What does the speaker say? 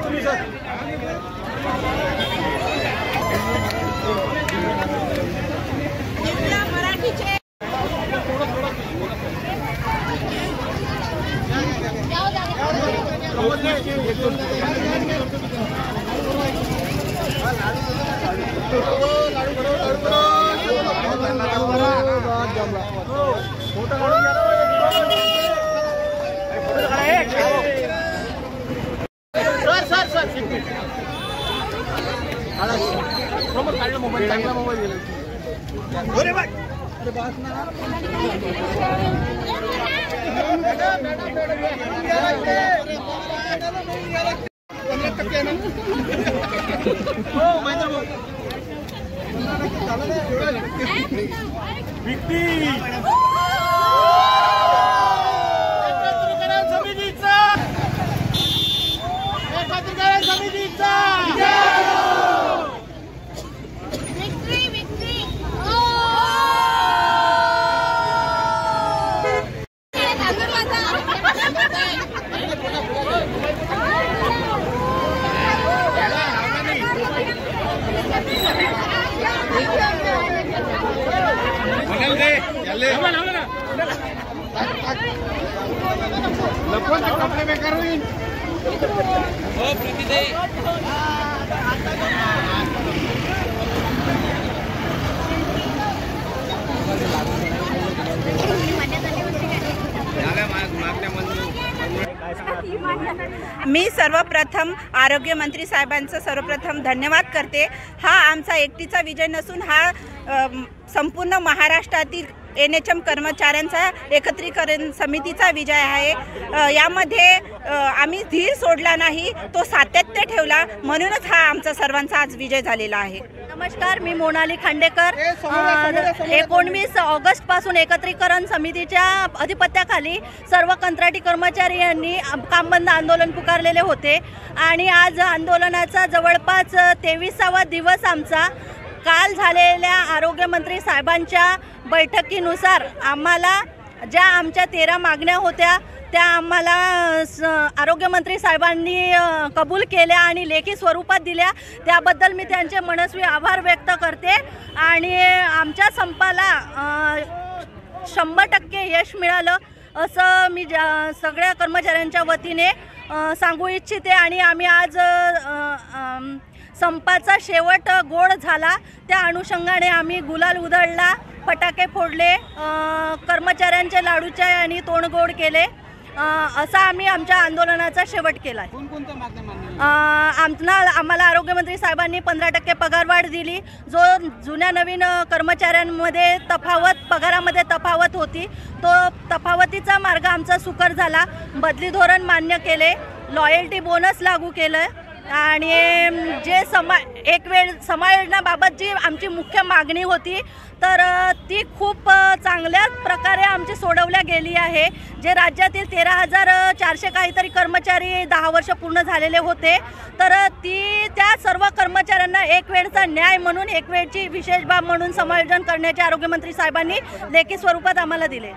तुम्ही sir. Mobile चांगला mobile गेला. अरे बाय अरे बास ना. मी सर्वप्रथम आरोग्य मंत्री साहेबांचं सर्वप्रथम धन्यवाद करते. हा आमचा एकटीचा विजय नसून हा संपूर्ण महाराष्ट्रातील NHM कर्मचाऱ्यांचा एकत्रीकरण समितीचा विजय आहे. यामध्ये आम्ही धीर सोडला नाही, तो सातत्य ठेवला, म्हणूनच हा आमचा सर्वांचा आज विजय झालेला आहे. नमस्कार, मी मोनाली खांडेकर. 19 ऑगस्ट पासून एकत्रीकरण समितीच्या अधिपत्याखाली सर्व कंत्राटी कर्मचारी यांनी कामबंद आंदोलन पुकारलेले होते आणि आज आंदोलनाचा जवळपास 23वा दिवस आमचा. काल झालेल्या आरोग्यमंत्री साहेबांच्या बैठकीनुसार आम्हाला ज्या आमच्या 13 मागण्या होत्या त्या आम्हाला आरोग्यमंत्री साहेबांनी कबूल केल्या आणि लेखी स्वरूपात दिल्या. त्याबद्दल मी त्यांचे मनस्वी आभार व्यक्त करते आणि आमच्या संपाला 100% यश मिळालं असं मी सगळ्या कर्मचाऱ्यांच्या वतीने सांगू इच्छिते. आणि आम्ही आज संपाचा शेवट गोड झाला, त्या अनुषंगाने आम्ही गुलाल उधळला, फटाके फोडले, कर्मचाऱ्यांचे लाडूचे आणि तोंड गोड केले. असा आम्ही आमच्या आंदोलनाचा शेवट केला. आम्हाला आरोग्यमंत्री साहेबांनी 15% पगारवाढ दिली. जो जुन्या नवीन कर्मचाऱ्यांमध्ये पगारामध्ये तफावत होती, तो तफावतीचा मार्ग आमचा सुकर झाला. बदली धोरण मान्य केले, लॉयल्टी बोनस लागू केलं आणि जे एक वेळ समायोजनाबाबत जी आमची मुख्य मागणी होती तर ती खूप चांगल्या प्रकारे आमची सोडवल्या गेली आहे. जे राज्यातील 13,400 काहीतरी कर्मचारी 10 वर्ष पूर्ण झालेले होते, तर त्या सर्व कर्मचाऱ्यांना एक वेळचा न्याय म्हणून, एक वेळची विशेष बाब म्हणून समायोजन करण्याचे आरोग्यमंत्री साहेबांनी लेखी स्वरूपात आम्हाला दिले.